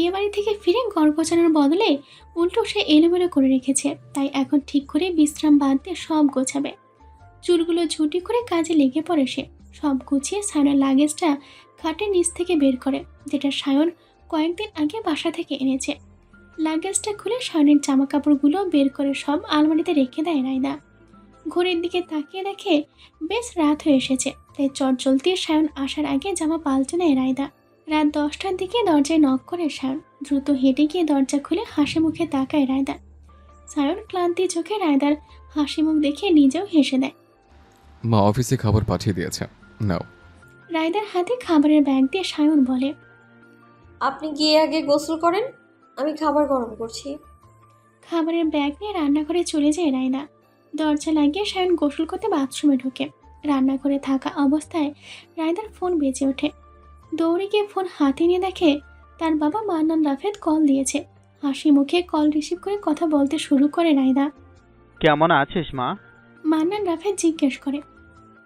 বিয়ে বাড়ি থেকে ফিরে ঘর গোছানোর বদলে উল্টো সে এলোমেলো করে রেখেছে। তাই এখন ঠিক করে বিশ্রাম বাদ দিয়ে সব গোছাবে। চুলগুলো ঝুটি করে কাজে লেগে পড়ে সে। সব গুছিয়ে সায়নের লাগেজটা খাটের নিচ থেকে বের করে, যেটা সায়ন কয়েকদিন আগে বাসা থেকে এনেছে। লাগেজটা খুলে সায়নের জামা কাপড়গুলো বের করে সব আলমারিতে রেখে দেয় রায়দা। ঘড়ির দিকে তাকিয়ে দেখে বেশ রাত হয়ে এসেছে, তাই চটজলদি সায়ন আসার আগে জামা পাল্টে নেয় রায়দা। রাত 10টার দিকে দরজায় নক করে সায়ন। দ্রুত হেঁটে গিয়ে দরজা খুলে হাসি মুখে তাকায় রায়দা। সায়ন ক্লান্তি চোখে রায়দার হাসি মুখ দেখে নিজেও হেসে দেয়। মা অফিসে খাবার পাঠিয়ে দিয়েছে, নাও। রায়দার হাতে খাবারের ব্যাগ দিয়ে সায়ন বলে, আপনি গিয়ে আগে গোসল করেন, আমি খাবার গরম করছি। খাবারের ব্যাগ নিয়ে রান্নাঘরে চলে যায় রায়দা। দরজা লাগিয়ে সায়ন গোসল করতে বাথরুমে ঢোকে। রান্নাঘরে থাকা অবস্থায় রায়দার ফোন বেজে ওঠে। দৌড়ে গিয়ে ফোন হাতে নিয়ে দেখে তার বাবা মান্নান রাফেদ কল দিয়েছে। হাসি মুখে কল রিসিভ করে কথা বলতে শুরু করে রায়দা। কেমন আছিস মা? মান্নান রাফেদ জিজ্ঞেস করে।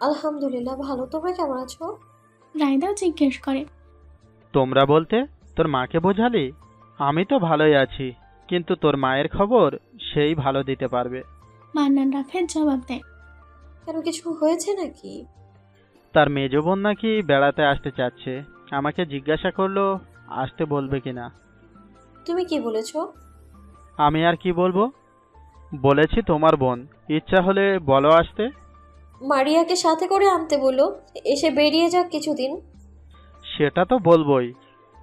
আলহামদুলিল্লাহ ভালো, তোমরা কেমন আছো? রায়দাও জিজ্ঞেস করে। তোমরা বলতে তোর মাকে বোঝালি? আমি তো ভালোই আছি, কিন্তু তোর মায়ের খবর সেই ভালো দিতে পারবে। মান্নান রাফেদ জবাব দেয়। কেন, কিছু হয়েছে নাকি? তার মেজ বোন নাকি বেড়াতে আসতে চাচ্ছে, আমাকে জিজ্ঞাসা করলো আসতে বলবে কিনা। তুমি কি বলেছো? আমি আর কি বলবো, বলেছি তোমার বোন ইচ্ছা হলে বলো আসতে। মারিয়াকে সাথে করে আনতে বলো, এসে বেরিয়ে যাক কিছুদিন। সেটা তো বলবোই।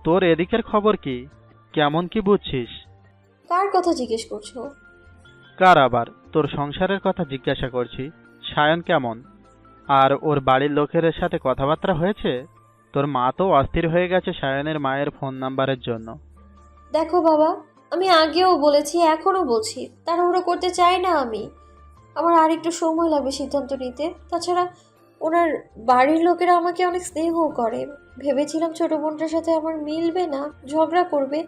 তোর এদিকের খবর কি, কেমন কি বুঝছিস? কার কথা জিজ্ঞেস করছো? কার আবার, তোর সংসারের কথা জিজ্ঞাসা করছি। সায়ন কেমন? আর ওর বাড়ির লোকের সাথে কথাবার্তা হয়েছে? তোর মা তো অস্থির হয়ে গেছে সায়নের মায়ের ফোন নাম্বারের জন্য। দেখো বাবা, আমি আগেও বলেছি, এখনো বলছি, তাড়াহুড়ো করতে চাই না আমি। আমার আর একটু সময় লাগবে সিদ্ধান্ত নিতে। তাছাড়া ওনার বাড়ির লোকেরা আমাকে অনেক স্নেহ করে। ভেবেছিলাম ছোট বোনটার সাথে আমার মিলবে না, ঝগড়া করবে।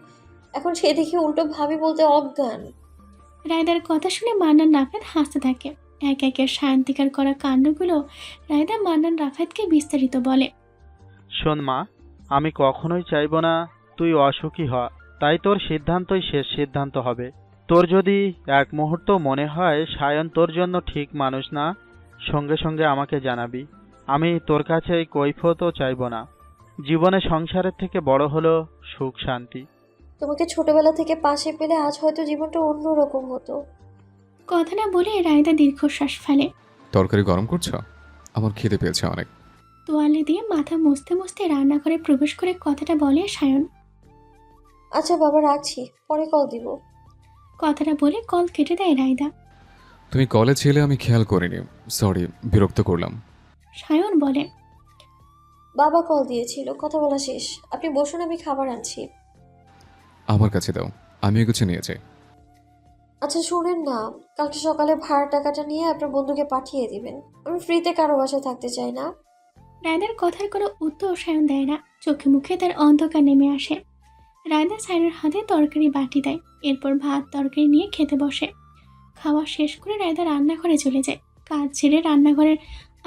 এখন সেদিকে উল্টো ভাবি বলতে অজ্ঞান। রায়দার কথা শুনে মান্নান রাফেদ হাসতে থাকে। এক একে শান্তিকার করা কাণ্ডগুলো রায়দা মান্নান রাফেদকে বিস্তারিত বলে। শোন মা, আমি কখনোই চাইবো না তুই অসুখী হ, তাই তোর সিদ্ধান্তই শেষ সিদ্ধান্ত হবে। তোর যদি এক মুহূর্ত মনে হয় সায়ন তোর জন্য ঠিক মানুষ না, সঙ্গে সঙ্গে আমাকে জানাবি। আমি তোর কাছে এই কৈফিয়তও চাইবো না। জীবনে সংসারের থেকে বড় হলো সুখ শান্তি। তোমাকে ছোটবেলা থেকে পাশে পেলে আজ হয়তো জীবনটা অন্যরকম হতো। কথাটা বলে রায়দা দীর্ঘশ্বাস ফেলে। তরকারি গরম করছো? আমার খিদে পেয়েছে অনেক। তোয়ালে দিয়ে মাথা মুছতে মুছতে রান্নাঘরে প্রবেশ করে কথাটা বলে সায়ন। আচ্ছা বাবা, রাখছি, পরে কল দিব। কথাটা বলে কল কেটে দেয় রায়দা। তুমি কলে ছিলে, আমি খেয়াল করিনি, সরি, বিরক্ত করলাম। সায়ন বলে, বাবা কল দিয়েছিল, কথা বলা শেষ। আপনি বসুন, আমি খাবার আনছি। আমার কাছে দাও, আমি এগুছে নিয়ে যাই। আচ্ছা শুনেন না, কালকে সকালে ভাড়া টাকাটা নিয়ে আপনার বন্ধুকে পাঠিয়ে দিবেন। আমি ফ্রিতে কারো বাসায় থাকতে চাই না। রায়দার কথার কোনো উত্তর সায়ন দেয় না। চোখে মুখে তার অন্ধকার নেমে আসে। রায়দা সায়নের হাতে তরকারি বাটি দেয়। এরপর ভাত তরকারি নিয়ে খেতে বসে। খাওয়া শেষ করে রায়দা রান্নাঘরে চলে যায়। কাজ ছেড়ে রান্নাঘরের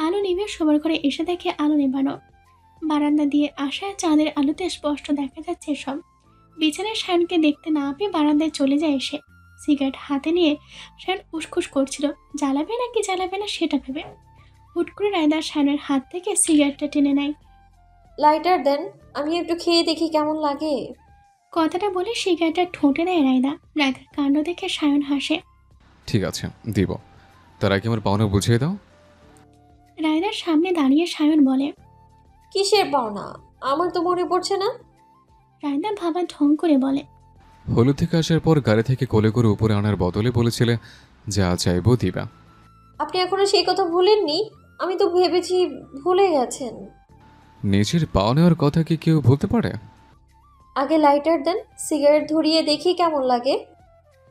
আলো নিভে শোবার ঘরে এসে দেখে আলো নেবানো। বারান্দা দিয়ে আসা চাঁদের আলোতে স্পষ্ট দেখা যাচ্ছে সব। বিছানায় সায়নকে দেখতে না পেয়ে বারান্দায় চলে যায় এসে। সিগারেট হাতে নিয়ে সায়ন উসখুস করছিল, জ্বালাবে নাকি জ্বালাবে না সেটা ভেবে। হুট করে রায়দা সায়নের হাত থেকে সিগারেটটা টেনে নেয়। লাইটার দেন, আমি একটু খেয়ে দেখি কেমন লাগে। কথাটা বলে সিগারেটটা ঠোঁটে দেয় রায়দা। রায়দার কাণ্ড দেখে সায়ন হাসে। ঠিক আছে, দিব। তার আগে আমার পাওনা বুঝিয়ে দাও। রায়দার সামনে দাঁড়িয়ে সায়ন বলে, কিসের পাওনা? আমার তো মনে পড়ছে না। রায়দা ভাবা ঢং করে বলে, হলুদ থেকে আসার পর গাড়ি থেকে কোলে করে উপরে আনার বদলে বলেছিলে যা চাইবো দিবা। আপনি এখনো সেই কথা ভুলেননি? আমি তো ভেবেছি ভুলে গেছেন। নিজের পাওয়া নেওয়ার কথা কি কেউ ভুলতে পারে? আগে লাইটার দেন, সিগারেট ধরিয়ে দেখি কেমন লাগে।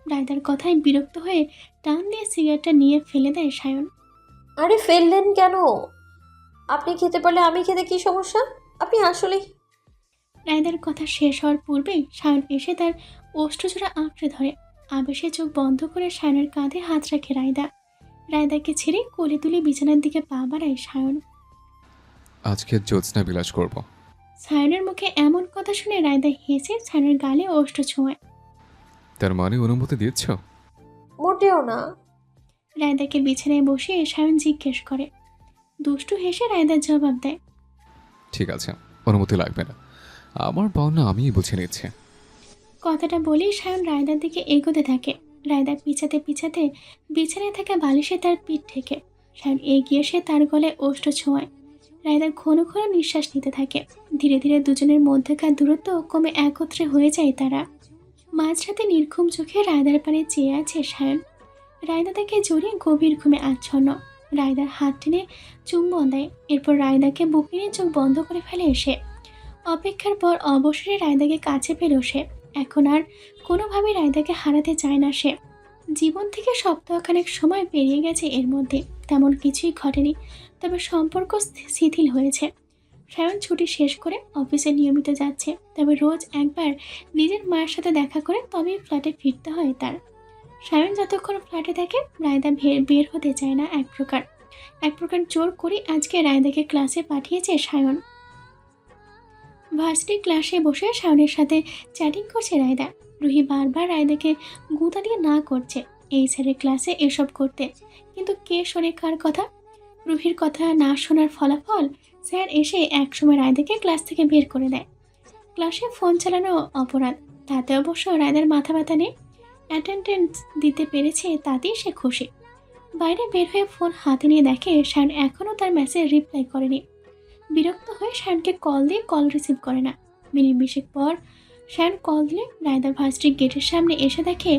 রায়দার কথায় বিরক্ত হয়ে টান দিয়ে সিগারেটটা নিয়ে ফেলে দেয় সায়ন। আরে ফেললেন কেন? আপনি খেতে পারলে আমি খেতে কি সমস্যা? আপনি আসলে। রায়দার কথা শেষ হওয়ার পূর্বেই সায়ন এসে তার ওষ্ঠজোড়া আঁকড়ে ধরে। আবেশে চোখ বন্ধ করে সায়নের কাঁধে হাত রাখে রায়দা। রায়দাকে ছেড়ে কোলে তুলে বিছানার দিকে পা বাড়ায় সায়ন। আজকে জ্যোৎস্না বিলাস করব। সায়নের মুখে এমন কথা শুনে রায়দা হেসে সায়নের গালে ওষ্ঠ ছোঁয়ায়। তার মানে অনুমতি দিচ্ছ? মোটেও না। রায়দাকে বিছানায় বসিয়ে সায়ন জিজ্ঞেস করে। দুষ্টু হেসে রায়দার জবাব দেয়। ঠিক আছে, অনুমতি লাগবে না, আমার পাওনা আমিই বুঝে নিচ্ছি। কথাটা বলেই সায়ন রায়দার দিকে এগোতে থাকে। রায়দা পিছাতে পিছাতে বিছানায় থাকা বালিশে তার পিঠ ঠেকে। সায়ন এগিয়ে এসে তার গলায় ওষ্ঠ ছোঁয়ায়। রায়দা ঘন ঘন নিঃশ্বাস নিতে থাকে। ধীরে ধীরে দুজনের মধ্যেকার দূরত্ব কমে একত্রে হয়ে যায় তারা। মাঝরাতে নির্ঘুম চোখে রায়দার পানে চেয়ে আছে সায়ন। রায়দা তাকে জড়িয়ে গভীর ঘুমে আচ্ছন্ন। রায়দার হাত টেনে চুম্বন দেয়। এরপর রায়দাকে বুকে নিয়ে চোখ বন্ধ করে ফেলে সে। অপেক্ষার পর অবসরে রায়দাকে কাছে পেল সে। এখন আর কোনোভাবেই রায়দাকে হারাতে চায় না সে। জীবন থেকে সপ্তাহখানেক সময় পেরিয়ে গেছে, এর মধ্যে তেমন কিছুই ঘটেনি, তবে সম্পর্ক শিথিল হয়েছে। সায়ন ছুটি শেষ করে অফিসে নিয়মিত যাচ্ছে, তবে রোজ একবার নিজের মায়ের সাথে দেখা করে তবেই ফ্ল্যাটে ফিরতে হয় তার। সায়ন যতক্ষণ ফ্ল্যাটে থাকে রায়দা বের হতে চায় না। এক প্রকার জোর করে আজকে রায়দাকে ক্লাসে পাঠিয়েছে সায়ন। ভার্সিটি ক্লাসে বসে সায়নের সাথে চ্যাটিং করছে রায়দা। রুহি বারবার রায়দাকে গুঁতা দিয়ে না করছে এই স্যারের ক্লাসে এসব করতে, কিন্তু কে শোনে কার কথা? রুহির কথা না শোনার ফলাফল স্যার এসে একসময় রায়দাকে ক্লাস থেকে বের করে দেয়। ক্লাসে ফোন চালানো অপরাধ, তাতে অবশ্য রায়দার মাথা ব্যথা নেই। অ্যাটেন্ডেন্স দিতে পেরেছে তাতেই সে খুশি। বাইরে বের হয়ে ফোন হাতে নিয়ে দেখে সায়ন এখনও তার মেসেজ রিপ্লাই করেনি। বিরক্ত হয়ে সায়নকে কল দিয়ে কল রিসিভ করে না। মিনিট 20 পর সায়ন কল দিলে রায়দা ভার্সিটির গেটের সামনে এসে দেখে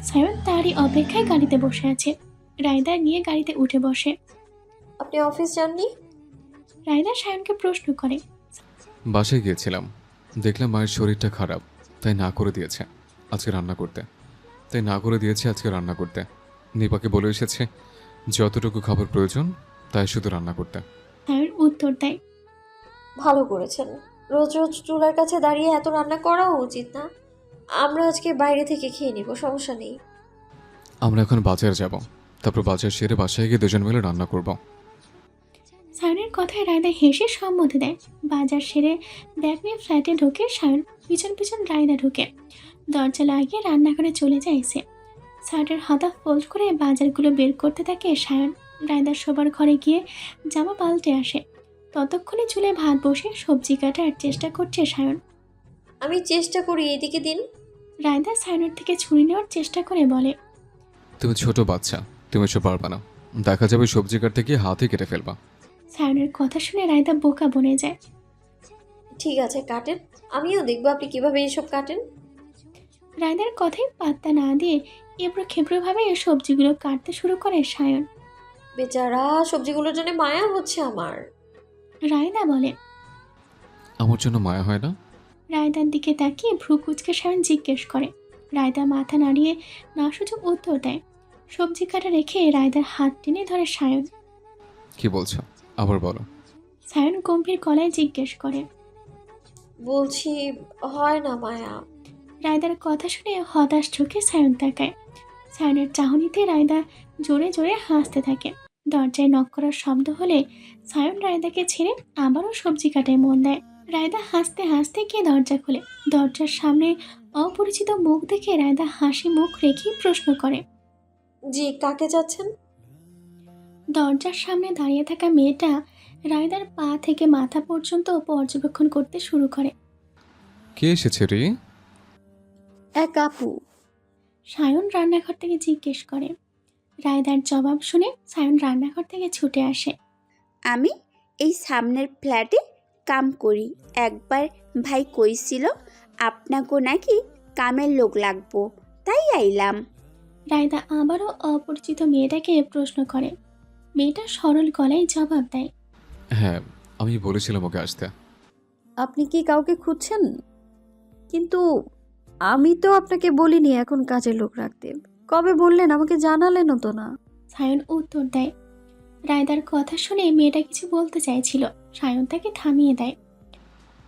সায়ন তারই অপেক্ষায় গাড়িতে বসে আছে। রায়দা গিয়ে গাড়িতে উঠে বসে। আপনি অফিস যাননি? রায়দা সায়নকে প্রশ্ন করে। বাসায় গিয়েছিলাম, দেখলাম মায়ের শরীরটা খারাপ, তাই না করে দিয়েছে আজকে রান্না করতে। নিপাকে বলে এসেছে যতটুকু খাবার প্রয়োজন তাই শুধু রান্না করতে। সায়ন উত্তর দেয়। ভালো করেছেন। রোজ রোজ চুলার কাছে দাঁড়িয়ে এত রান্না করাও উচিত না। আমরা আজকে বাইরে থেকে খেয়ে নিব, সমস্যা নেই। আমরা এখন বাজার যাব, তারপর বাজার সেরে বাসায় গিয়ে দুজন মিলে রান্না করব। সায়নের কথায় রায়দা হেসে সম্মতি দেয়। বাজার সেরে ব্যাগ নিয়ে ফ্ল্যাটে ঢোকে সায়ন। পিছন পিছন রায়দা ঢুকে দরজা লাগিয়ে রান্নাঘরে চলে যায় সে। শার্টের হাতা ফোল্ড করে বাজারগুলো বের করতে থাকে সায়ন। রায়দার শোবার ঘরে গিয়ে জামা পাল্টে আসে। ততক্ষণে চুলে ভাত বসে সবজি কাটার চেষ্টা করছে সায়ন। আমি চেষ্টা করি, এদিকে দিন। রায়দা সায়নের থেকে ছুরি নেওয়ার চেষ্টা করে বলে। তুমি ছোট বাচ্চা, তুমি এসব পারবা না, দেখা যাবে সবজি কাটতে গিয়ে হাতে কেটে ফেলবা। সায়নের কথা শুনে রায়দা বোকা বনে যায়। ঠিক আছে, কাটেন, আমিও দেখবো আপনি কিভাবে এসব কাটেন। রায়দার কথায় পাত্তা না দিয়ে এবড়ো খেবড়োভাবে সবজিগুলো কাটতে শুরু করে সায়ন। বেচারা, সবজিগুলোর জন্য মায়া হচ্ছে আমার। রায়দা বলে। আমার জন্য মায়া হয় না? রায়দার দিকে তাকিয়ে ভ্রু কুচকে সায়ন জিজ্ঞেস করে। রায়দা মাথা নাড়িয়ে না সুযোগ উত্তর দেয়। সবজি কাটা রেখে রায়দার হাত টেনে ধরে সায়ন। কি বলছো, আবার বলো। সায়ন গম্ভীর গলায় জিজ্ঞেস করে। বলছি, হয় না মায়া। রায়দার কথা শুনে হতাশ চোখে সায়ন তাকায়। সায়নের চাহনিতে রায়দা জোরে জোরে হাসতে থাকে। দরজায় নক করার শব্দ হলে সায়ন রায়দাকে ছেড়ে আবারও সবজি কাটায় মন দেয়। রায়দা হাসতে হাসতে গিয়ে দরজা খোলে। দরজার সামনে অপরিচিত মুখ দেখে রায়দা হাসি মুখ রেখেই প্রশ্ন করে। জি, কাকে যাচ্ছেন? দরজার সামনে দাঁড়িয়ে থাকা মেয়েটা রায়দার পা থেকে মাথা পর্যন্ত পর্যবেক্ষণ করতে শুরু করে। কে এসেছে রে? এক আপু। সায়ন রান্নাঘর থেকে জিজ্ঞেস করে। রায়দার জবাব শুনে সায়ন রান্নাঘর থেকে ছুটে আসে। আমি এই সামনের ফ্ল্যাটে কাম করি। একবার ভাই কইছিল আপনাকে নাকি কামের লোক লাগবো, তাই আইলাম। রায়দা আবারও অপরিচিত মেয়েটাকে প্রশ্ন করে। মেয়েটা সরল গলায় জবাব দেয়। হ্যাঁ, আমি বলেছিলাম ওকে আসতে। আপনি কি কাউকে খুঁজছেন? কিন্তু আমি তো আপনাকে বলিনি এখন কাজের লোক রাখতে। কবে বললেন? আমাকে জানালেনও তো না। সায়ন উত্তর দেয়। রায়দার কথা শুনে মেয়েটা কিছু বলতে চাইছিল, সায়ন তাকে থামিয়ে দেয়।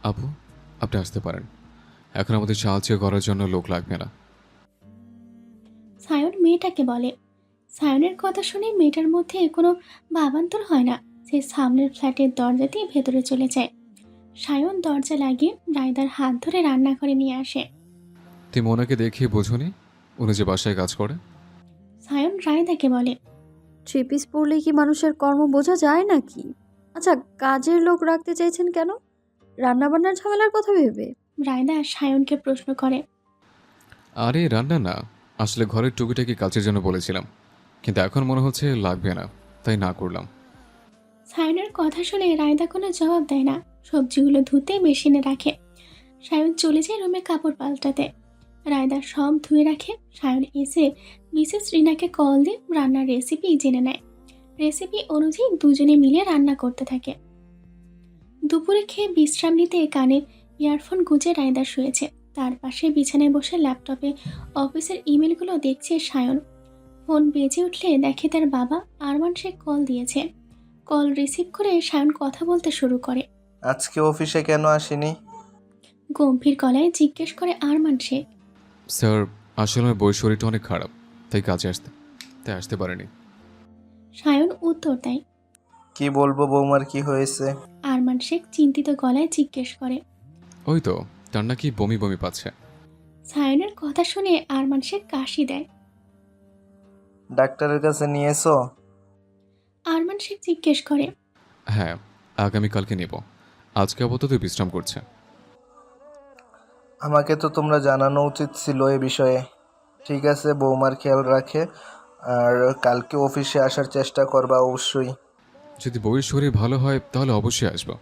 আপু, আপনি আসতে পারেন, এখন আমাদের সাহায্য করার জন্য লোক লাগবে না। সায়ন মেয়েটাকে বলে। সায়নের কথা শুনে মেয়েটার মধ্যে কোনো ভাবান্তর হয় না। সে সামনের ফ্ল্যাটের দরজা দিয়ে ভেতরে চলে যায়। সায়ন দরজা লাগিয়ে রায়দার হাত ধরে রান্নাঘরে নিয়ে আসে। তুমি ওনাকে দেখিয়ে বোঝনি উনি যে বাসায় কাজ করে? সায়ন রায়দাকে বলে, 3 পিস পরলেই কি মানুষের কর্ম বোঝা যায় নাকি? আচ্ছা, কাজের লোক রাখতে চাইছেন কেন? রান্নাবান্নার ঝামেলার কথা ভেবে? রায়দা সায়নকে প্রশ্ন করে। আরে রান্না না, আসলে ঘরের টুকিটাকি কাজের জন্য বলেছিলাম, কিন্তু এখন মনে হচ্ছে লাগবে না, তাই না করলাম। সায়নের কথা শুনে রায়দা কোনো জবাব দেয় না, সবজিগুলো ধুতে মেশিনে রাখে। সায়ন চলে যায় রুমে কাপড় পাল্টাতে। রায়দা সব ধুয়ে রাখে। সায়ন এসে মিসেস রিনাকে কল দিয়ে রান্নার রেসিপি জেনে নেয়। রেসিপি অনুযায়ী দুজনে মিলে রান্না করতে থাকে। দুপুরে খেয়ে বিশ্রাম নিতে কানে ইয়ারফোন গুঁজে রায়দা শুয়েছে। তার পাশে বিছানায় বসে ল্যাপটপে অফিসের ইমেলগুলো দেখছে সায়ন। ফোন বেজে উঠলে দেখে তার বাবা আরমান শেখ কল দিয়েছে। কল রিসিভ করে সায়ন কথা বলতে শুরু করে। আজকে অফিসে কেন আসেনি? গম্ভীর গলায় জিজ্ঞেস করে আরমান শেখ। স্যার, আসলে আমার বই শরীরটা অনেক খারাপ, তাই কাজে আসতে পারেনি। সায়ন উত্তর দেয়। কি বলবো বৌমার, কি হয়েছে? আরমান শেখ চিন্তিত গলায় জিজ্ঞেস করে। ওই তো, তার নাকি বমি বমি পাচ্ছে। সায়নের কথা শুনে আরমান শেখ কাশি দেয়। ডাক্তারের কাছে নিয়েছো? আরমান শেখ জিজ্ঞেস করে। হ্যাঁ, আগামীকালকে নেব, আজকে আপাতত বিশ্রাম করছে। আমাকে তো তোমরা জানানো উচিত ছিল এ বিষয়ে। ঠিক আছে, বৌমার খেয়াল রাখে, আর কালকে অফিসে আসার চেষ্টা করবা অবশ্যই। যদি বইয়ের শরীর ভালো হয় তাহলে অবশ্যই আসবো।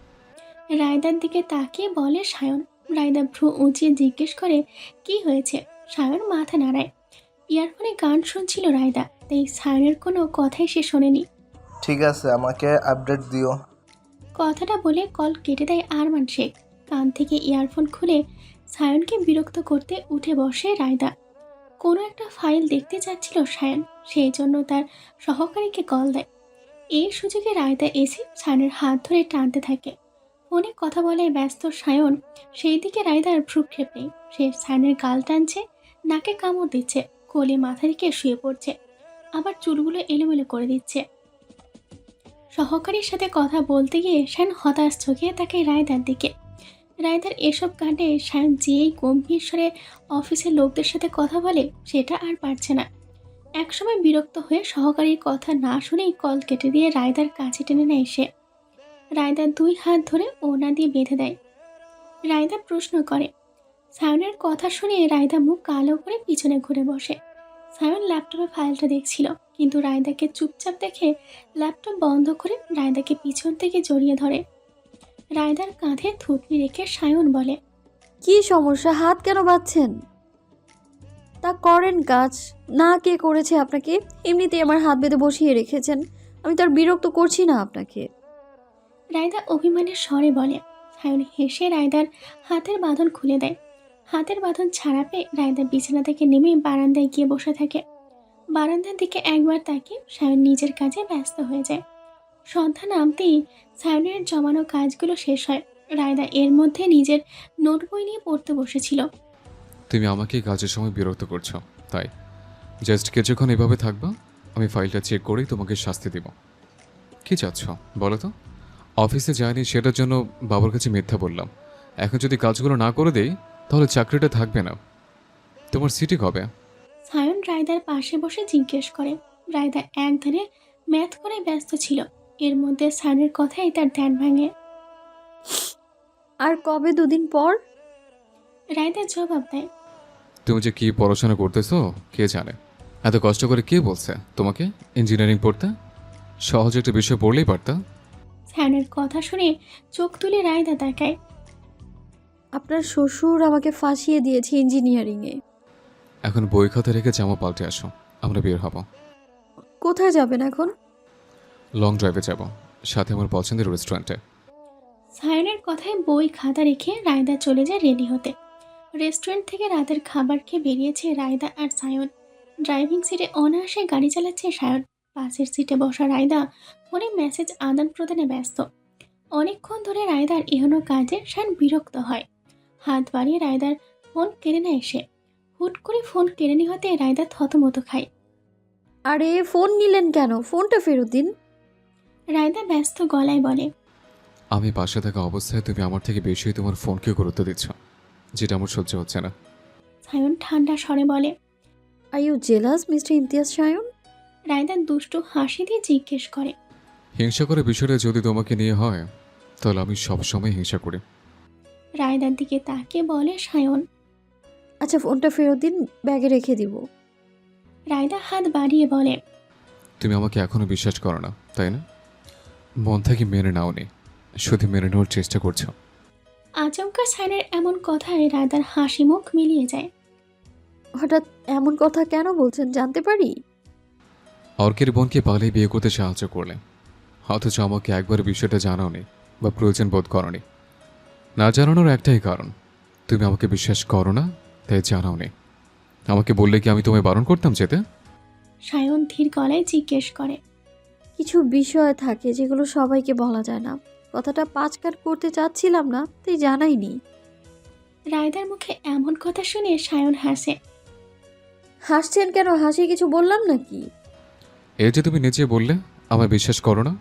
রায়দার দিকে তাকিয়ে বলে সায়ন। রায়দা ভ্রু উঁচিয়ে জিজ্ঞেস করে, কি হয়েছে? সায়ন মাথা নাড়ায়। ইয়ারফোনে গান শুনছিল রায়দা, তাই সায়নের কোনো কথাই সে শোনেনি। ঠিক আছে, আমাকে আপডেট দিও। কথাটা বলে কল কেটে দেয় আরমান শেখ। কান থেকে ইয়ারফোন খুলে সায়নকে বিরক্ত করতে উঠে বসে রায়দা। কোনো একটা ফাইল দেখতে চাচ্ছিল সায়ন, সেই জন্য তার সহকারীকে কল দেয়। এই সুযোগে রায়দা এসে সায়নের হাত ধরে টানতে থাকে। ফোনে কথা বলে ব্যস্ত সায়ন, সেই দিকে রায়দার ভ্রুক্ষেপ নেই। সে সায়নের গাল টানছে, নাকে কামড় দিচ্ছে, কোলে মাথা রেখে শুয়ে পড়ছে, আবার চুলগুলো এলোমেলো করে দিচ্ছে। সহকারীর সাথে কথা বলতে গিয়ে সায়ন হতাশ চোখে তাকায় রায়দার দিকে। রায়দার এসব কাণ্ডে সায়ন যেই গম্ভীর স্বরে অফিসের লোকদের সাথে কথা বলে, সেটা আর পারছে না। একসময় বিরক্ত হয়ে সহকারীর কথা না শুনেই কল কেটে দিয়ে রায়দার কাছে টেনে নেয় সে। রায়দার 2 হাত ধরে ওড়না দিয়ে বেঁধে দেয়। রায়দা প্রশ্ন করে। সায়নের কথা শুনে রায়দা মুখ কালো করে পিছনে ঘুরে বসে। সায়ন ল্যাপটপে ফাইলটা দেখছিল, কিন্তু রায়দাকে চুপচাপ দেখে ল্যাপটপ বন্ধ করে রায়দাকে পিছন থেকে জড়িয়ে ধরে। রায়দার কাঁধে থুতনি রেখে সায়ন বলে, কি সমস্যা? হাত কেন বাঁধছেন? তা করেন কাজ। না, কে করেছে আপনাকে? এমনিতেই আমার হাত বেঁধে বসিয়ে রেখেছেন, আমি তো আর বিরক্ত করছি না আপনাকে। রায়দা অভিমানের স্বরে বলে। সায়ন হেসে রায়দার হাতের বাঁধন খুলে দেয়। হাতের বাঁধন ছাড়া পেয়ে রায়দা বিছানা থেকে নেমে বারান্দায় গিয়ে বসে থাকে। বারান্দার দিকে একবার তাকিয়ে সায়ন নিজের কাজে ব্যস্ত হয়ে যায়। সন্ধ্যা নামতেই সায়নের জমানো কাজগুলো শেষ হয়। রায়দা এর মধ্যে নিজের নোট বই নিয়ে পড়তে বসেছিল। তুমি আমাকে কাজের সময় বিরক্ত করছো, তাই জাস্ট কিছুক্ষণ এভাবে থাকবা, আমি ফাইলটা চেক করেই তোমাকে শাস্তি দেব। কি চাচ্ছ বলো তো? অফিসে যায়নি সেটার জন্য বাবার কাছে মিথ্যা বললাম, এখন যদি কাজগুলো না করে দেই তাহলে চাকরিটা থাকবে না। তোমার সিটি কবে? সায়ন রায়দার পাশে বসে জিজ্ঞেস করে। রায়দা এক ধারে ম্যাথ করে ব্যস্ত ছিল। এর মধ্যে সায়নের কথাই তার ধ্যান ভাঙে। আর কবে? 2 দিন পর। রায়দা জবাব দেয়। তুমি যে কি পড়াশোনা করতেছো কে জানে, এত কষ্ট করে কে বলছে তোমাকে ইঞ্জিনিয়ারিং পড়তে? সহজ একটা বিষয় পড়লেই পারতা। সায়নের কথা শুনে চোখ তুলে রায়দা তাকায়। আপনার শ্বশুর আমাকে ফাঁসিয়ে দিয়েছে ইঞ্জিনিয়ারিংয়ে। এখন বই খাতা রেখে জামা পাল্টে আসো, আমরা বের হব। কোথায় যাবেন এখন? লং ড্রাইভে যাব, সাথে আমার পছন্দের রেস্টুরেন্টে। সায়নের কথায় বই খাতা রেখে রায়দা চলে যায় রেডি হতে। রেস্টুরেন্ট থেকে রাতের খাবার খেয়ে বেরিয়েছে রায়দা আর সায়ন। ড্রাইভিং সিটে অনায়াসে গাড়ি চালাচ্ছে সায়ন। পাশের সিটে বসা রায়দা ফোনে মেসেজ আদান প্রদানে ব্যস্ত। অনেকক্ষণ ধরে রায়দার এহনো কাজে সায়ন বিরক্ত হয়। হাত বাড়িয়ে রায়দার ফোন কেড়ে নেয় সে। হুট করে ফোন কেড়ে নেওয়াতে রায়দা থতমত খায়। আরে ফোন নিলেন কেন? ফোনটা ফেরত দিন। রায়দা ব্যস্ত গলায় বলে। আমি পাশে থাকা অবস্থায় তুমি আমার থেকে বেশি তোমার ফোনকে গুরুত্ব দিচ্ছ, যেটা আমার সহ্য হচ্ছে না। সায়ন ঠান্ডা স্বরে বলে। Are you jealous mister Imtiaz Sayan? Raida দুষ্টু হাসি দিয়ে জিজ্ঞেস করে। হিংসা করে বিষয়টা যদি তোমাকে নিয়ে হয়, তাহলে আমি সবসময় হিংসা করি। রায়দার দিকে তাকিয়ে বলে সায়ন। আচ্ছা ফোনটা ফেরত দিন, ব্যাগে রেখে দিব। রায়দা হাত বাড়িয়ে বলে। তুমি আমাকে এখনো বিশ্বাস করো না, তাই না? মন থেকে মেনে নাওনি, শুধু মেনে নেওয়ার চেষ্টা করছো। আচমকা সায়নের এমন কথায় রায়দার হাসি মুখ মিলিয়ে যায়। হঠাৎ এমন কথা কেন বলছেন জানতে পারি? অর্কের বোনকে পালিয়ে বিয়ে করতে সাহায্য করলে, অথচ আমাকে একবার বিষয়টা জানাওনি বা প্রয়োজন বোধ করনি। না জানানোর একটাই কারণ, তুমি আমাকে বিশ্বাস করো না, তাই জানাওনি। আমাকে বললে কি আমি তোমায় বারণ করতাম যেতে? সায়ন ধীর গলায় জিজ্ঞেস করে। কিছু বিষয় থাকে যেগুলো সবাইকে বলা যায় না। কথাটা পাঁচকাট করতে চাচ্ছিলাম না, তাই জানাইনি। রায়দার মুখে এমন কথা শুনে সায়ন হাসে। হাসছেন কেন? হাসি কিছু বললাম নাকি? এই যে তুমি নিজে বললে আমায় বিশ্বাস করো না।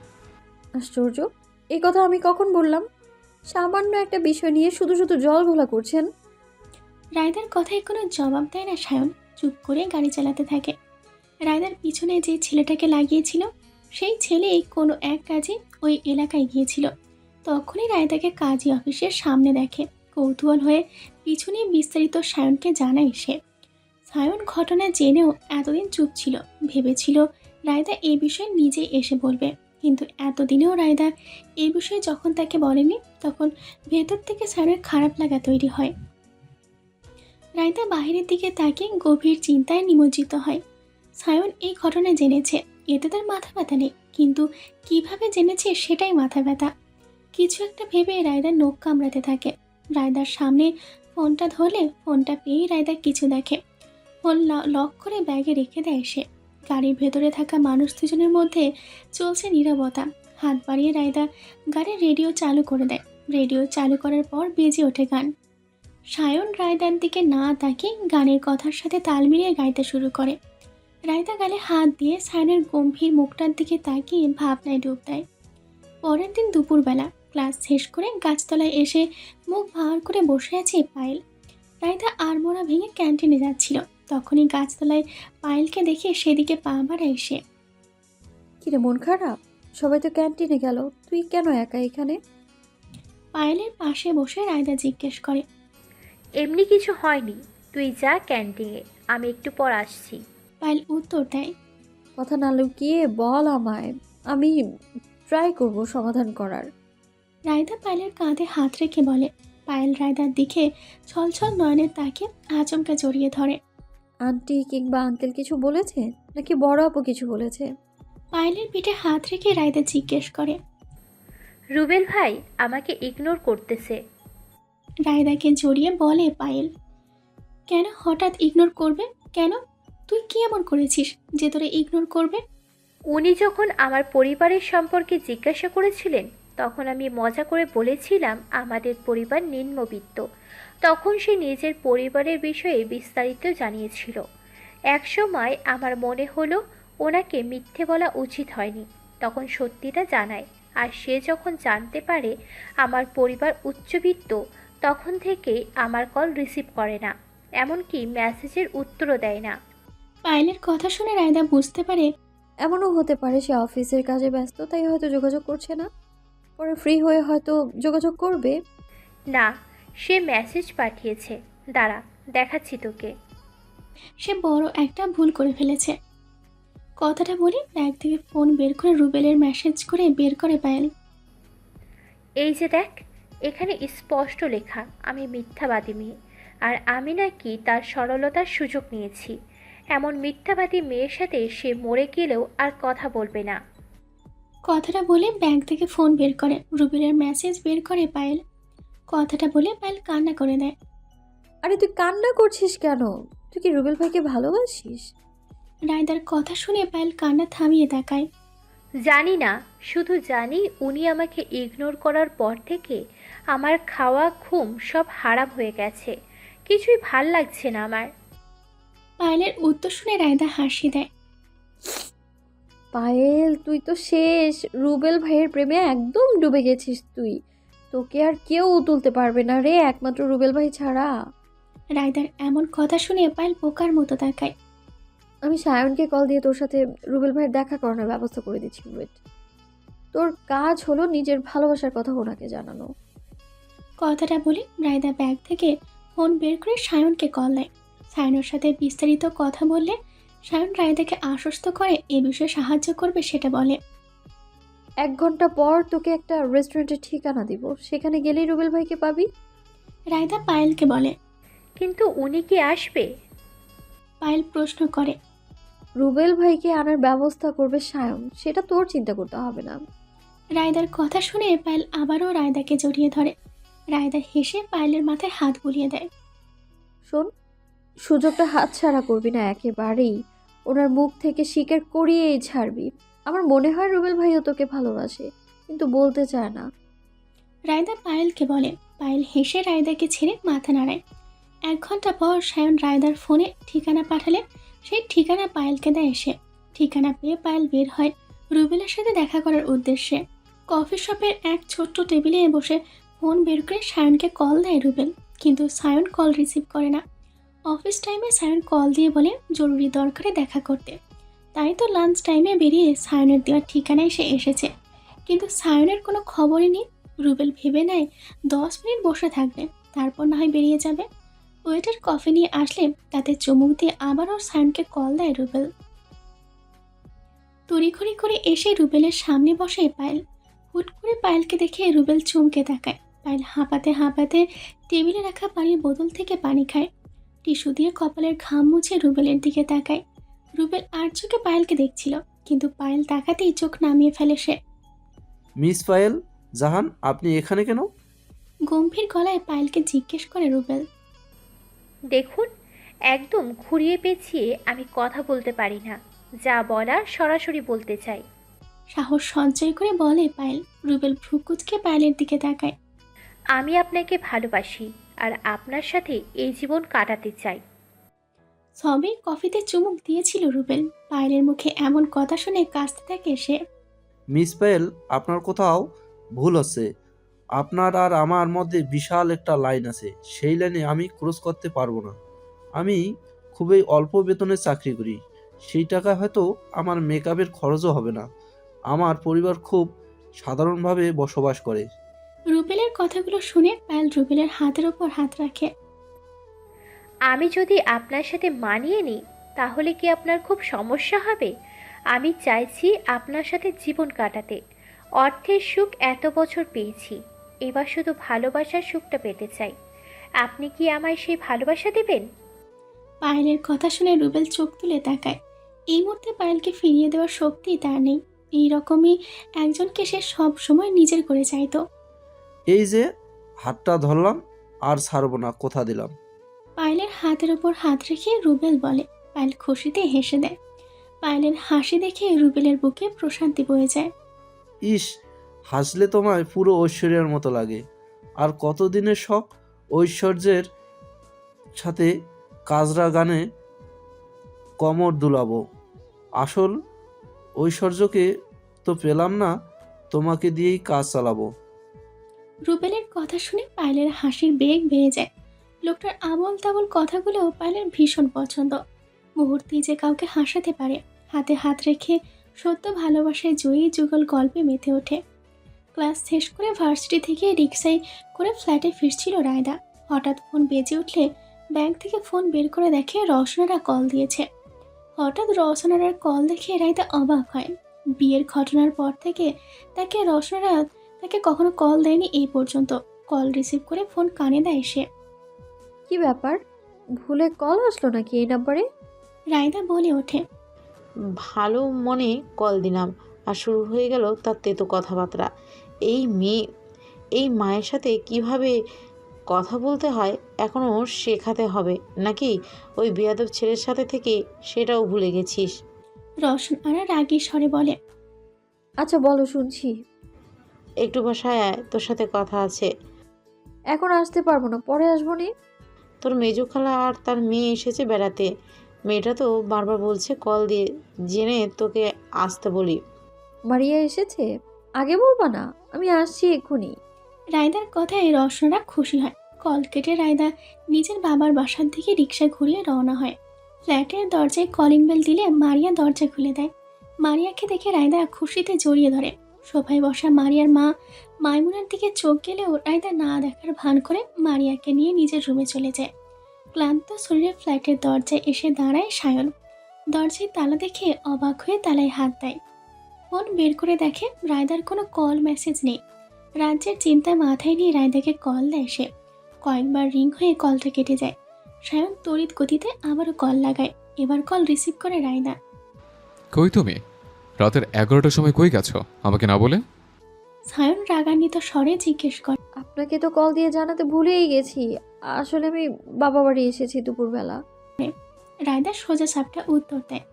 আশ্চর্য, এই কথা আমি কখন বললাম? সামান্য একটা বিষয় নিয়ে শুধু শুধু জল ঘোলা করছেন। রায়দার কথায় কোনো জবাব দেয় না সায়ন, চুপ করে গাড়ি চালাতে থাকে। রায়দার পিছনে যে ছেলেটাকে লাগিয়েছিল, সেই ছেলেই কোনো এক কাজে ওই এলাকায় গিয়েছিল। তখনই রায়দাকে কাজী অফিসের সামনে দেখে। কৌতূহল হয়ে পিছনে বিস্তারিত সায়নকে জানায় সে। সায়ন ঘটনা জেনেও এতদিন চুপ ছিল, ভেবেছিল রায়দা এই বিষয়ে নিজে এসে বলবে। কিন্তু এতদিনেও রায়দা এই বিষয়ে যখন তাকে বলেনি, তখন ভেতর থেকে সায়নের খারাপ লাগা তৈরি হয়। রায়দা বাহিরের দিকে তাকিয়ে গভীর চিন্তায় নিমজ্জিত হয়। সায়ন এই ঘটনা জেনেছে, এতে তার মাথা ব্যথা নেই, কিন্তু কিভাবে জেনেছে সেটাই মাথা ব্যথা। কিছু একটা ভেবে রায়দার নখ কামড়াতে থাকে। রায়দার সামনে ফোনটা ধরলে ফোনটা পেয়ে রায়দা কিছু দেখে। ফোন লক করে ব্যাগে রেখে দেয় সে। গাড়ির ভেতরে থাকা মানুষ দুজনের মধ্যে চলছে নীরবতা। হাত বাড়িয়ে রায়দা গাড়ির রেডিও চালু করে দেয়। রেডিও চালু করার পর বেজে ওঠে গান। সায়ন রায়দার দিকে না তাকিয়ে গানের কথার সাথে তাল মিলিয়ে গাইতে শুরু করে। রায়দা গালে হাত দিয়ে সায়নের গম্ভীর মুখটার দিকে তাকিয়ে ভাবনায় ডুব দেয়। পরের দিন দুপুরবেলা ক্লাস শেষ করে গাছতলায় এসে মুখ ভার করে বসে আছে পায়েল। রায়দা আড়মোড়া ভেঙে ক্যান্টিনে যাচ্ছিল, তখনই গাছতলায় পায়েলকে দেখে সেদিকে পা বাড়ায় সে। কিরে, মন খারাপ? সবাই তো ক্যান্টিনে গেল, তুই কেন একা এখানে? পায়েলের পাশে বসে রায়দা জিজ্ঞেস করে। এমনি কিছু হয়নি, তুই যা ক্যান্টিনে, আমি একটু পর আসছি। পায়েল উত্তর দেয়। কথা না লুকিয়ে বল আমায়, আমি ট্রাই করব সমাধান করার। রায়দা পায়েলের কাঁধে হাত রেখে বলে। পায়েল রায়দার দিকে ছলছল নয়নের তাকে আচমকা জড়িয়ে ধরে। আন্টি কিংবা আঙ্কেল কিছু বলেছে, নাকি বড় আপু কিছু বলেছে? পায়েলের পিঠে হাত রেখে রায়দা জিজ্ঞেস করে। রুবেল ভাই আমাকে ইগনোর করতেছে। রায়দাকে জড়িয়ে বলে পায়েল। কেন হঠাৎ ইগনোর করবে? কেন? তুই কি এমন করেছিস যে তোরে ইগনোর করবে? উনি যখন আমার পরিবারের সম্পর্কে জিজ্ঞাসা করেছিলেন, তখন আমি মজা করে বলেছিলাম আমাদের পরিবার নিম্নবিত্ত। তখন সে নিজের পরিবারের বিষয়ে বিস্তারিত জানিয়েছিল। একসময় আমার মনে হলো ওনাকে মিথ্যে বলা উচিত হয়নি, তখন সত্যিটা জানায়। আর সে যখন জানতে পারে আমার পরিবার উচ্চবিত্ত, তখন থেকে আমার কল রিসিভ করে না, এমনকি মেসেজের উত্তরও দেয় না। পায়েলের কথা শুনে রায়দা বুঝতে পারে। এমনও হতে পারে সে অফিসের কাজে ব্যস্ত, তাই হয়তো যোগাযোগ করছে না। পরে ফ্রি হয়ে হয়তো যোগাযোগ করবে। না, সে মেসেজ পাঠিয়েছে, দাঁড়া দেখাচ্ছি তোকে। সে বড় একটা ভুল করে ফেলেছে। কথাটা বলে ব্যাগ থেকে ফোন বের করে রুবেলের মেসেজ করে বের করে পায়েল। এই যে দেখ, এখানে স্পষ্ট লেখা আমি মিথ্যাবাদী মেয়ে, আর আমি নাকি তার সরলতার সুযোগ নিয়েছি। এমন মিথ্যাবাদী মেয়ের সাথে সে মরে গেলেও আর কথা বলবে না। কথাটা বলে ব্যাগ থেকে ফোন বের করে রুবেলের মেসেজ বের করে পায়েল। কথাটা বলে পায়েল কান্না করে দেয়। আরে তুই কান্না করছিস কেন? তুই কি রুবেল ভাইকে ভালোবাসিস? রায়দার কথা শুনে পায়েল কান্না থামিয়ে তাকায়। জানি না, শুধু জানি উনি আমাকে ইগনোর করার পর থেকে আমার খাওয়া ঘুম সব হারাম হয়ে গেছে, কিছুই ভাল লাগছে না আমার। পায়েলের উত্তর শুনে রায়দা হাসি দেয়। পায়েল, তুই তো শেষ। রুবেল ভাইয়ের প্রেমে একদম ডুবে গেছিস তুই। তোকে আর কেউ তুলতে পারবে না রে, একমাত্র রুবেল ভাই ছাড়া। রায়দার এমন কথা শুনে পায়েল বোকার মতো তাকায়। আমি সায়নকে কল দিয়ে তোর সাথে রুবেল ভাইয়ের দেখা করানোর ব্যবস্থা করে দিচ্ছি। ওয়েট, তোর কাজ হলো নিজের ভালোবাসার কথা ওনাকে জানানো। কথাটা বলে রায়দা ব্যাগ থেকে ফোন বের করে সায়নকে কল দেয়। সায়নের সাথে বিস্তারিত কথা বললে সায়ন রায়দাকে আশ্বস্ত করে এ বিষয়ে সাহায্য করবে সেটা বলে। 1 ঘন্টা পর তোকে একটা রেস্টুরেন্টের ঠিকানা দিব, সেখানে গেলেই রুবেল ভাইকে পাবি। রায়দা পায়েলকে বলে। কিন্তু উনি কি আসবে? পায়েল প্রশ্ন করে। রুবেল ভাইকে আনার ব্যবস্থা করবে সায়ন, সেটা তোর চিন্তা করতে হবে না। রায়দার কথা শুনে পায়েল আবারও রায়দাকে জড়িয়ে ধরে। রায়দা হেসে পায়েলের মাথায় হাত বুলিয়ে দেয়। শোন, সুযোগটা হাতছাড়া করবি না একেবারেই। ওনার মুখ থেকে স্বীকার করিয়েই ছাড়বি। আমার মনে হয় রুবেল ভাইও তোকে ভালোবাসে, কিন্তু বলতে চায় না। রায়দা পায়েলকে বলে। পায়েল হেসে রায়দাকে ছেড়ে মাথা নাড়ায়। 1 ঘন্টা পর সায়ন রায়দার ফোনে ঠিকানা পাঠালে সেই ঠিকানা পায়েলকে দেয় সে। ঠিকানা পেয়ে পায়েল বের হয় রুবেলের সাথে দেখা করার উদ্দেশ্যে। কফি শপের এক ছোট্ট টেবিলে বসে ফোন বের করে সায়নকে কল দেয় রুবেল, কিন্তু সায়ন কল রিসিভ করে না। অফিস টাইমে সায়ন কল দিয়ে বলে জরুরি দরকারে দেখা করতে। তাই তো লাঞ্চ টাইমে বেরিয়ে সায়নের দেওয়ার ঠিকানায় সে এসেছে, কিন্তু সায়নের কোনো খবরই নেই। রুবেল ভেবে নেয় 10 মিনিট বসে থাকবে, তারপর না হয় বেরিয়ে যাবে। ওয়েটার কফি নিয়ে আসলে তাতে চুমুক দিয়ে আবারও সায়নকে কল দেয় রুবেল। তড়িঘড়ি করে এসে রুবেলের সামনে বসে পায়েল। হুট করে পায়েলকে দেখে রুবেল চমকে তাকায়। পায়েল হাঁপাতে হাঁপাতে টেবিলে রাখা পানির বোতল থেকে পানি খায়। টিস্যু দিয়ে কপালের ঘাম মুছে রুবেলের দিকে তাকায়। রুবেল আর চোখে পায়েলকে দেখছিল, কিন্তু পায়েল তাকাতেই চোখ নামিয়ে ফেলে সে। মিস পায়েল জাহান, আপনি এখানে কেন? গম্ভীর গলায় পায়েলকে জিজ্ঞেস করে রুবেল। দেখুন, একদম ঘুরিয়ে পেঁচিয়ে আমি কথা বলতে পারি না। যা বলার সরাসরি বলতে চাই। সাহস সঞ্চয় করে বলে পায়েল। রুবেল ভ্রুকুচকে পায়েলের দিকে তাকায়। আমি আপনাকে ভালোবাসি আর আপনার সাথে এই জীবন কাটাতে চাই। সবে কফিতে চুমুক দিয়েছিল রুবেল। পায়েলের মুখে এমন কথা শুনে কাঁচতে থাকে সে। মিস পায়েল, আপনার কোথাও ভুল হচ্ছে। আপনার আর আমার মধ্যে বিশাল একটা লাইন আছে, সেই লাইনে আমি ক্রস করতে পারবো না। আমি খুবই অল্প বেতনে চাকরি করি, সেই টাকা হয়তো আমার মেকআপের খরচও হবে না। আমার পরিবার খুব সাধারণভাবে বসবাস করে। রুবেলের কথাগুলো শুনে পায়েল রুবেলের হাতের ওপর হাত রাখে। আমি যদি আপনার সাথে মানিয়ে নিই তাহলে কি আপনার খুব সমস্যা হবে? আমি চাইছি আপনার সাথে জীবন কাটাতে। অর্থের সুখ এত বছর পেয়েছি, এবার শুধু ভালোবাসার সুখটা পেতে চাই। আপনি কি আমায় সেই ভালোবাসা দেবেন? পায়েলের কথা শুনে রুবেল চোখ তুলে তাকায়। এই মুহূর্তে পায়েলকে ফিরিয়ে দেওয়ার শক্তি তার নেই। এইরকমই একজনকে সে সব সময় নিজের করে চাইতো। এই যে হাতটা ধরলাম, আর ছাড়বো না, কথা দিলাম। পায়েলের হাতের ওপর হাত রেখে রুবেল বলে। পায়েল খুশিতে হেসে দেয়। পায়েলের হাসি দেখে রুবেলের বুকে প্রশান্তি বয়ে যায়। ইস, হাসলে তোমায় পুরো ঐশ্বর্যের মতো লাগে। আর কতদিনের শখ ঐশ্বর্যের সাথে কাজরা গানে কমর দুলাবো। আসল ঐশ্বর্যকে তো পেলাম না, তোমাকে দিয়েই কাজ চালাবো। রুবেলের কথা শুনে পায়েলের হাসির বেগ বেড়ে যায়। লোকটার আবল তাবল কথাগুলো পায়েলের ভীষণ পছন্দ। মুহূর্তেই যে কাউকে হাসাতে পারে। হাতে হাত রেখে সত্য ভালোবাসায় জয়ী যুগল গল্পে মেতে ওঠে। ক্লাস শেষ করে ভার্সিটি থেকে রিক্সায় করে ফ্ল্যাটে ফিরছিল রায়দা। হঠাৎ ফোন বেজে উঠলে ব্যাগ থেকে ফোন বের করে দেখে রওশনারা কল দিয়েছে। হঠাৎ রওশনারার কল দেখে রায়দা অবাক হয়। বিয়ের ঘটনার পর থেকে রওশনারা তাকে কখনো কল দেয়নি এই পর্যন্ত। কল রিসিভ করে ফোন কানে দেয় সে। কি ব্যাপার, ভুলে কল আসলো নাকি এই নাম্বারে? রায়দা বলে ওঠে। ভালো মনে কল দিলাম আর শুরু হয়ে গেল তার তেতো কথাবার্তা। এই মায়ের সাথে কিভাবে কথা বলতে হয় এখনও শেখাতে হবে নাকি? ওই বেয়াদব ছেলের সাথে থেকে সেটাও ভুলে গেছিস? রওশনারা রাগী স্বরে বলে। আচ্ছা বলো, শুনছি। একটু বাসায় আয়, তোর সাথে কথা আছে। এখন আসতে পারবো না, পরে আসবো নি। তোর মেজো খালা আর তার মেয়ে এসেছে বেড়াতে। মেয়েটা তো বারবার বলছে কল দিয়ে জেনে তোকে আসতে বলি। মারিয়া এসেছে? আগে বলবা না, আমি আসছি এক্ষুনি। রায়দার কথায় রসনারা খুশি হয়। কল কেটে রায়দা নিজের বাবার বাসার দিকে রিকশা ঘুরিয়ে রওনা হয়। ফ্ল্যাটের দরজায় কলিং বেল দিলে মারিয়া দরজা খুলে দেয়। মারিয়াকে দেখে রায়দা খুশিতে জড়িয়ে ধরে। সোফায় বসা মারিয়ার মা মাইমুনার দিকে চোখ গেলেও রায়দা না দেখার ভান করে মারিয়াকে নিয়ে নিজের রুমে চলে যায়। ক্লান্ত শরীরে ফ্ল্যাটের দরজায় এসে দাঁড়ায় সায়ন। দরজায় তালা দেখে অবাক হয়ে তালায় হাত দেয়। ফোন বের করে দেখে রায়দার কোনো কল মেসেজ নেই। রাজ্যের চিন্তা মাথায় নিয়ে রায়দাকে কল দেয় সে। কয়েকবার রিং হয়ে কলটা কেটে যায়। সায়ন তড়িৎ গতিতে আবারও কল লাগায়। এবার কল রিসিভ করে রায়দা। কই তুমি? রাতের 11টার সময় কই গেছো আমাকে না বলে? সায়ন রাগান্বিত স্বরে জিজ্ঞেস করে। আপনাকে তো কল দিয়ে জানাতে ভুলেই গেছি। আসলে আমি বাবা বাড়ি এসেছি দুপুরবেলা। রায়দা সোজা সাপটা উত্তর দেয়।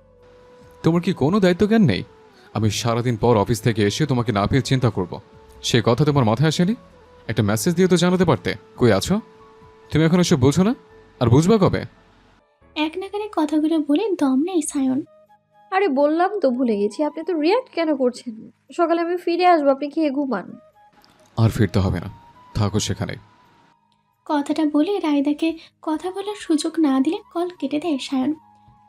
তোমার কি কোনো দায়িত্ব জ্ঞান নেই? আমি সারাদিন পর অফিস থেকে এসে তোমাকে না পেয়ে চিন্তা করব, সে কথা তোমার মাথায় আসেনি? একটা মেসেজ দিয়ে তো জানাতে পারতে কই আছো। তুমি এখন এসব বুঝো না? আর বুঝবা কবে? এক নাগারে কথাগুলো বলে দম নেই সায়ন। আরে বললাম তো ভুলে গেছি, আপনি তো রিয়াক্ট কেন করছেন? সকালে আমি ফিরে আসবো, আপনি খেয়ে ঘুমান। আর ফিরতে হবে না, থাকো সেখানে। কথাটা বলে রায়দাকে কথা বলার সুযোগ না দিলে কল কেটে দেয় সায়ন।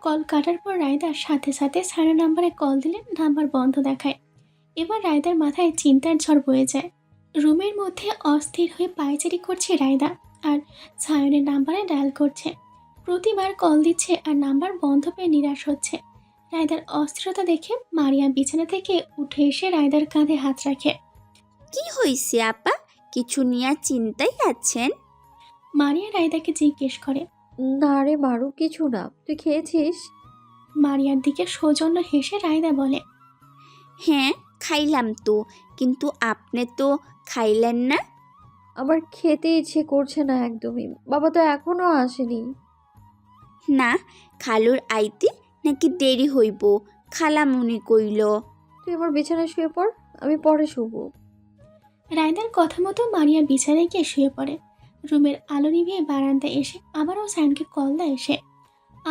কল কাটার পর রায়দার সাথে সাথে সায়ন নাম্বারে কল দিলে নাম্বার বন্ধ দেখায়। এবার রায়দার মাথায় চিন্তার ঝড় বয়ে যায়। রুমের মধ্যে অস্থির হয়ে পায়চারি করছে রায়দা আর সায়নের নাম্বারে ডায়াল করছে। প্রতিবার কল দিচ্ছে আর নাম্বার বন্ধ পেয়ে নিরাশ হচ্ছে। রায়দার অস্থিরতা দেখে মারিয়া বিছানা থেকে উঠে এসে রায়দার কাঁধে হাত রাখে। কি হয়েছে আপা? কিছু নিয়ে চিন্তায় আছেন? মারিয়া রায়দাকে জিজ্ঞেস করে। না রে মারু, কিছু না। তুই খেয়েছিস? মারিয়ার দিকে সৌজন্য হেসে রায়দা বলে। হ্যাঁ খাইলাম তো, কিন্তু আপনি তো খাইলেন না। আমার খেতে ইচ্ছে করছে না একদমই। বাবা তো এখনো আসেনি। না, খালুর আইতে নাকি দেরি হইব, খালামুনি কইল। তুই আমার বিছানায় শুয়ে পড়, আমি পরে শুবো। রায়দার কথা মতো মারিয়া বিছানায় গিয়ে শুয়ে পড়ে। রুমের আলো নিভিয়ে বারান্দায় এসে আবারও সায়নকে কল দেয় সে।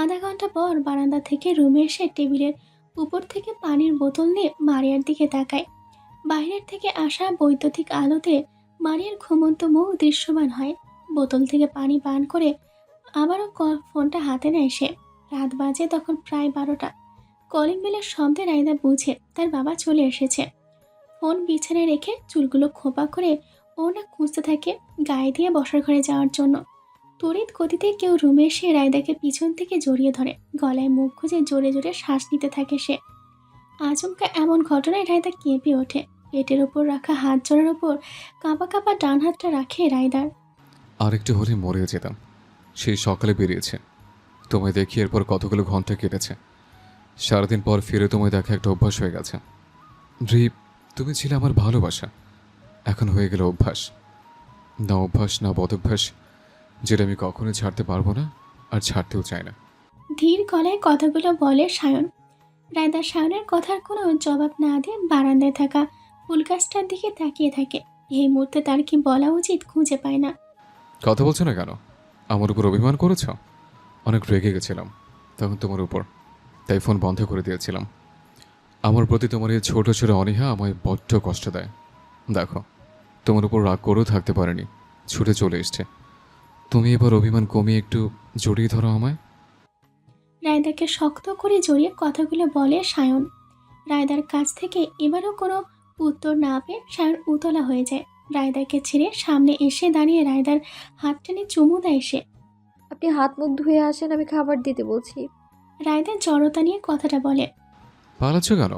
আধা ঘন্টা পর বারান্দা থেকে রুমে এসে টেবিলের উপর থেকে পানির বোতল নিয়ে মারিয়ার দিকে তাকায়। বাইরের থেকে আসা বৈদ্যুতিক আলোতে মারিয়ার ঘুমন্ত মুখ দৃশ্যমান হয়। বোতল থেকে পানি পান করে আবারও ফোনটা হাতে নেয় সে। রাত বাজে তখন প্রায় 12টা। কলিং বেলের শব্দে রায়দা বুঝে তার বাবা চলে এসেছে। ফোন বিছানায় রেখে চুলগুলো খোপা করে ওনা খুঁজতে থাকে গায়ে দিয়ে বসার ঘরে যাওয়ার জন্য। তড়িৎ গতিতে কেউ রুমে এসে রায়দাকে পিছন থেকে জড়িয়ে ধরে। গলায় মুখ খুঁজে জোরে জোরে শ্বাস নিতে থাকে সে। আচমকা এমন ঘটনায় রায়দা কেঁপে ওঠে। পেটের ওপর রাখা হাত জোড়ার ওপর কাঁপা কাঁপা ডান হাতটা রাখে রায়দার। আর একটু হলে মরে যেতাম। সেই সকালে বেরিয়েছে, তোমায় দেখি এরপর কতগুলো ঘন্টা কেটেছে। সারাদিন পর ফিরে তোমায় দেখা একটা অভ্যাস হয়ে গেছে। রিপ, তুমি ছিলে আমার ভালোবাসা, এখন হয়ে গেল অভ্যাস। না অভ্যাস না বদভ্যাস, যেটা আমি কখনোই ছাড়তে পারবো না আর ছাড়তেও চাই না। ধীর গলায় কথাগুলো বলে সায়ন। রায়দা সায়নের কথার কোনো জবাব না দিয়ে বারান্দায় থাকা ফুল গাছটার দিকে তাকিয়ে থাকে। এই মুহূর্তে তার কি বলা উচিত খুঁজে পায় না। কথা বলছো না কেন? আমার উপর অভিমান করেছ? অনেক রেগে গেছিলাম তখন তোমার উপর, তাই ফোন বন্ধ করে দিয়েছিলাম। আমার প্রতি তোমার এই ছোট ছোট অনীহা আমায় বড্ড কষ্ট দেয়। দেখো, তোমার উপর রাগ করেও থাকতে পারিনি, ছুটে চলে এসছে। তুমি এবার অভিমান কমিয়ে একটু জড়িয়ে ধরো আমায়। রায়দাকে শক্ত করে জড়িয়ে কথাগুলো বলে সায়ন। রায়দার কাছ থেকে এবারও কোনো উত্তর না পেয়ে সায়ন উতলা হয়ে যায়। রায়দাকে ছেড়ে সামনে এসে দাঁড়িয়ে রায়দার হাত টেনে চুমু দেয় সে। আপনি হাত মুখ ধুয়ে আসেন, আমি খাবার দিতে বলছি। রায়দার জড়তা নিয়ে কথাটা বলে। পালাচ্ছ কেন?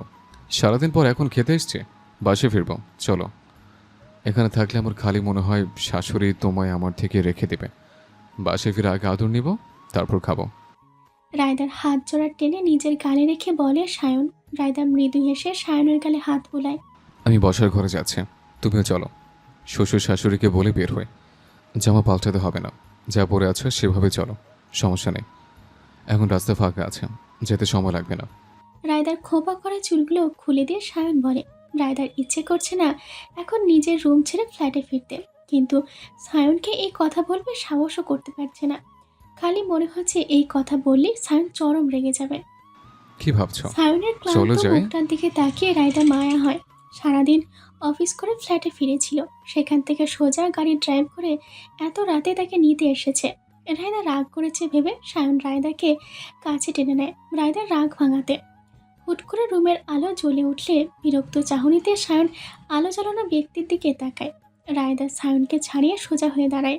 সারাদিন পর এখন খেতে এসছে, বাসে ফিরবো চলো। এখানে থাকলে আমার খালি মনে হয় শাশুড়ি তোমায় আমার থেকে রেখে দেবে। বাসে ফিরে আগে আদর নিব, তারপর খাবো। রায়দার হাত জোড়া টেনে নিজের গালে রেখে বলে সায়ন। রায়দা মৃদু হেসে সায়নের গালে হাত বোলায়। আমি বসার ঘরে যাচ্ছি, তুমিও চলো। শ্বশুর শাশুড়িকে বলে বের হয়ে জামা পাল্টাতে হবে না, যা পরে আছো সেভাবে চলো, সমস্যা নেই। এখন রাস্তা ফাঁকা আছে, যেতে সময় লাগবে না। রায়দার খোপা করা চুলগুলো খুলে দিয়ে সায়ন বলে। রায়দার ইচ্ছে করছে না এখন নিজের রুম ছেড়ে ফ্ল্যাটে ফিরতে, কিন্তু সায়নকে এই কথা বলবে সাহসও করতে পারছে না। খালি মনে হচ্ছে এই কথা বললে সায়ন চরম রেগে যাবে। কি ভাবছো? সায়নের চলো ক্লান্ত যাই। মুখটার দিকে তাকিয়ে রায়দা মায়া হয়। সারাদিন অফিস করে ফ্ল্যাটে ফিরেছিল, সেখান থেকে সোজা গাড়ি ড্রাইভ করে এত রাতে তাকে নিতে এসেছে। রায়দা রাগ করেছে ভেবে সায়ন রায়দাকে কাছে টেনে নেয় রায়দার রাগ ভাঙাতে। হুট করে রুমের আলো জ্বলে উঠলে বিরক্ত চাহনিতে সায়ন আলো জ্বালানো ব্যক্তির দিকে তাকায়। রায়দা সায়নকে ছাড়িয়ে সোজা হয়ে দাঁড়ায়।